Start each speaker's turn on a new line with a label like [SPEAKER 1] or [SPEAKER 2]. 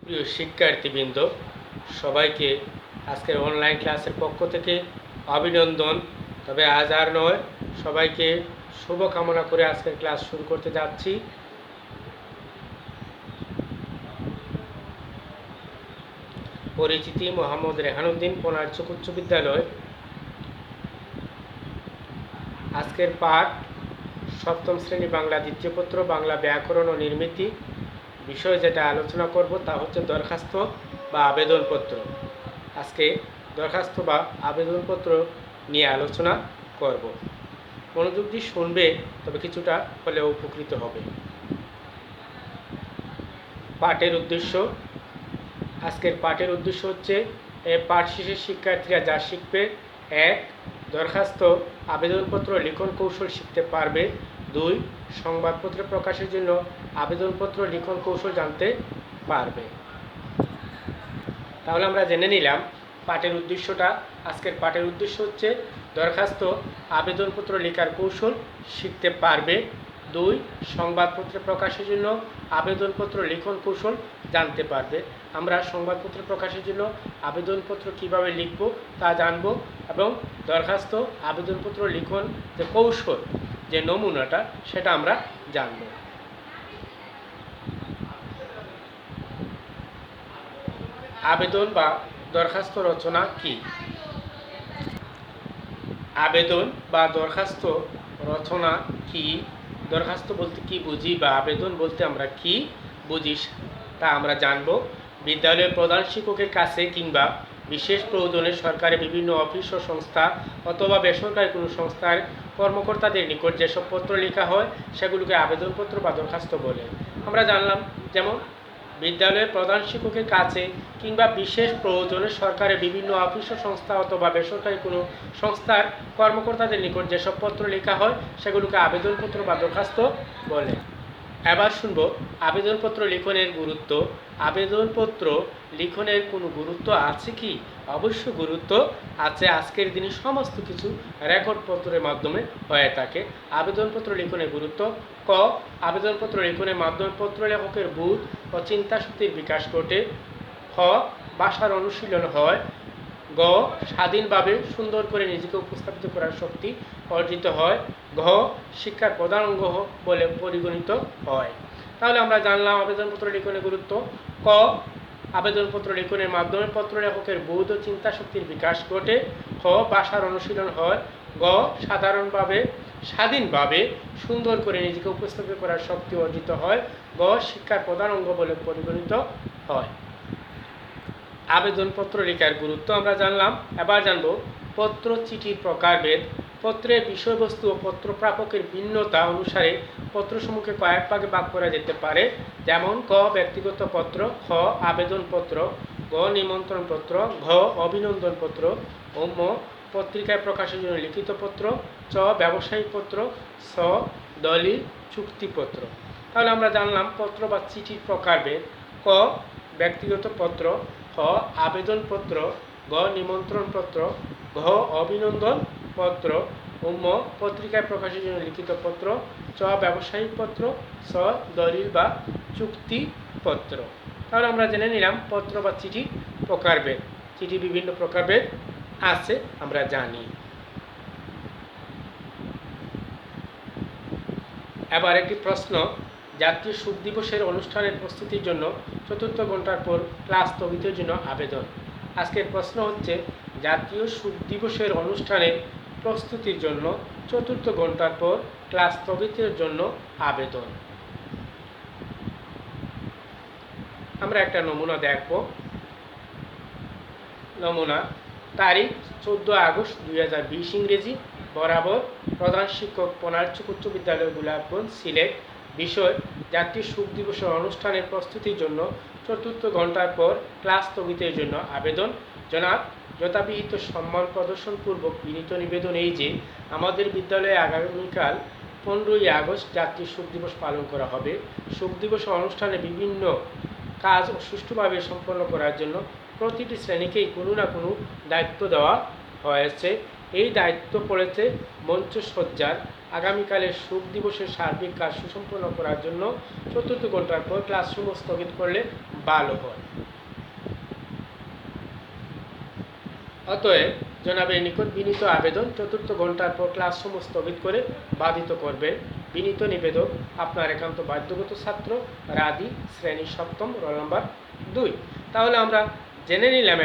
[SPEAKER 1] প্রিয় শিক্ষার্থীবৃন্দ, সবাইকে আজকের অনলাইন ক্লাসের পক্ষ থেকে অভিনন্দন। তবে আজ আর নয়, সবাইকে শুভকামনা করে আজকের ক্লাস শুরু করতে যাচ্ছি। পরিচিতি: মোহাম্মদ রেহানুদ্দিন, কোনার্চক উচ্চ বিদ্যালয়। আজকের পাঠ সপ্তম শ্রেণী বাংলা দ্বিতীয় পত্র, বাংলা ব্যাকরণ ও নির্মিতি। বিষয় যেটা আলোচনা করব তা হচ্ছে দরখাস্ত বা আবেদনপত্র। আজকে দরখাস্ত বা আবেদনপত্র নিয়ে আলোচনা করব। মনোযোগ দিয়ে শুনবে, তবে কিছুটা হলেও উপকৃত হবে। পাঠের উদ্দেশ্য: আজকের পাঠের উদ্দেশ্য হচ্ছে পাঠ শেষে শিক্ষার্থীরা যা শিখবে: 1. দরখাস্ত আবেদনপত্র লিখন কৌশল শিখতে পারবে। 2. সংবাদপত্র প্রকাশের জন্য আবেদনপত্র লিখন কৌশল জানতে পারবে। তাহলে আমরা জেনে নিলাম পাঠের উদ্দেশ্যটা। আজকের পাঠের উদ্দেশ্য হচ্ছে দরখাস্ত আবেদনপত্র লেখার কৌশল শিখতে পারবে। 2. সংবাদপত্র প্রকাশের জন্য আবেদনপত্র লিখন কৌশল জানতে পারবে। আমরা সংবাদপত্র প্রকাশের জন্য আবেদনপত্র কিভাবে লিখব তা জানব, এবং দরখাস্ত আবেদনপত্র লিখন যে কৌশল, যে নমুনাটা, সেটা আমরা জানব। আবেদন বা দরখাস্ত রচনা কি? আবেদন বা দরখাস্ত রচনা কি? দরখাস্ত বলতে কি বুঝি বা আবেদন বলতে আমরা কি বুঝি তা আমরা জানব। বিদ্যালয়ের প্রধান শিক্ষকের কাছে কিংবা বিশেষ প্রয়োজনে সরকারি বিভিন্ন অফিস ও সংস্থা অথবা বেসরকারি কোনো সংস্থার কর্মকর্তাদের নিকট যেসব পত্র লেখা হয় সেগুলোকে আবেদনপত্র বা দরখাস্ত বলে। আমরা জানলাম, যেমন বিদ্যালয়ের প্রধান শিক্ষকের কাছে কিংবা বিশেষ প্রয়োজনে সরকারের বিভিন্ন অফিস ও সংস্থা অথবা বেসরকারি কোনো সংস্থার কর্মকর্তাদের নিকট যেসব পত্র লেখা হয় সেগুলোকে আবেদনপত্র বা দরখাস্ত বলে। এবার শুনব আবেদনপত্র লিখনের গুরুত্ব। আবেদনপত্র লিখনের কোনো গুরুত্ব আছে কি? অবশ্য গুরুত্ব আছে। আজকের দিনে সমস্ত কিছু রেকর্ডপত্রের মাধ্যমে হয়ে থাকে। আবেদনপত্র লিখনের গুরুত্ব: ক. আবেদনপত্র লিখনের মাধ্যমে পত্র লেখকের বোধ ও চিন্তাশক্তির বিকাশ ঘটে। খ. ভাষার অনুশীলন হয়। গ. স্বাধীনভাবে সুন্দর করে নিজেকে উপস্থাপিত করার শক্তি অর্জিত হয়। ঘ. শিক্ষার প্রধান অঙ্গ বলে পরিগণিত হয়। তাহলে আমরা জানলাম আবেদনপত্র লিখনের গুরুত্ব। ক. আবেদনপত্র লিখনের মাধ্যমে পত্র লেখকের বোধ ও চিন্তা শক্তির বিকাশ ঘটে। খ. ভাষার অনুশীলন হয়। গ. স্বাধীনভাবে সুন্দর করে নিজেকে উপস্থাপিত করার শক্তি অর্জিত হয়। গ. শিক্ষার প্রধান অঙ্গ বলে পরিগণিত হয়। আবেদনপত্র লেখার গুরুত্ব আমরা জানলাম। এবার জানব পত্র চিঠির প্রকারভেদ। পত্রের বিষয়বস্তু ও পত্র প্রাপকের ভিন্নতা অনুসারে পত্রসমূহকে কয়েক ভাগে ভাগ করা যেতে পারে। যেমন: ক. ব্যক্তিগত পত্র। খ. আবেদনপত্র। গ. নিমন্ত্রণপত্র। ঘ. অভিনন্দনপত্র। ও ম. পত্রিকায় প্রকাশের জন্য লিখিত পত্র। চ. ব্যবসায়িক পত্র। ছ. দলিল চুক্তিপত্র। তাহলে আমরা জানলাম পত্র বা চিঠির প্রকারভেদ। ক. ব্যক্তিগত পত্র। খ. আবেদনপত্র। গ. নিমন্ত্রণপত্র। ঘ. অভিনন্দন পত্র। ও ম. পত্রিকায় প্রকাশের জন্য লিখিত পত্র। চ. ব্যবসায়িক পত্র। ছ. দলিল বা চুক্তিপত্র। তাহলে আমরা জেনে নিলাম পত্র বা চিঠি প্রকারভেদ। চিঠি বিভিন্ন প্রকারভেদ আছে, আমরা জানি। এবার একটি প্রশ্ন: জাতীয় শোক দিবসের অনুষ্ঠানের প্রস্তুতির জন্য চতুর্থ ঘন্টার পর ক্লাস স্থগিতের জন্য আবেদন। আজকের প্রশ্ন হচ্ছে জাতীয় শোক দিবসের অনুষ্ঠানের প্রস্তুতির জন্য চতুর্থ ঘন্টার পর ক্লাস স্থগিতের জন্য আবেদন। আমরা একটা নমুনা দেখব। নমুনা: তারিখ 14 আগস্ট 2020 ইংরেজি, বরাবর, প্রধান শিক্ষক, কোনার্চক উচ্চ বিদ্যালয়, গোলাপগঞ্জ, সিলেট। বিষয়: জাতীয় শোক দিবসের অনুষ্ঠানের প্রস্তুতির জন্য চতুর্থ ঘন্টার পর ক্লাস স্থগিতের জন্য আবেদন। জনাব, যথাবিহিত সম্মান প্রদর্শনপূর্বক বিনীত নিবেদন এই যে আমাদের বিদ্যালয়ে আগামীকাল 15ই আগস্ট জাতীয় শোক দিবস পালন করা হবে। শোক দিবস অনুষ্ঠানে বিভিন্ন কাজ সুষ্ঠুভাবে সম্পন্ন করার জন্য প্রতিটি শ্রেণীকেই কোনো না কোনো দায়িত্ব দেওয়া হয়েছে। এই দায়িত্ব পড়েছে মঞ্চসজ্জার, আগামীকালের শোক দিবসের সার্বিক কাজ সুসম্পন্ন করার জন্য চতুর্থ ঘন্টার পর ক্লাসরুম স্থগিত করলে ভালো হয়। অতএব জনাবের নিকট বিনীত আবেদন, চতুর্থ ঘন্টার পর ক্লাসরুম স্থগিত করে বাধিত করবেন। বিনীত নিবেদক, আপনার একান্ত বাধ্যগত ছাত্র রাদি, শ্রেণী সপ্তম, রোল নাম্বার 2। তাহলে আমরা জেনে নিলাম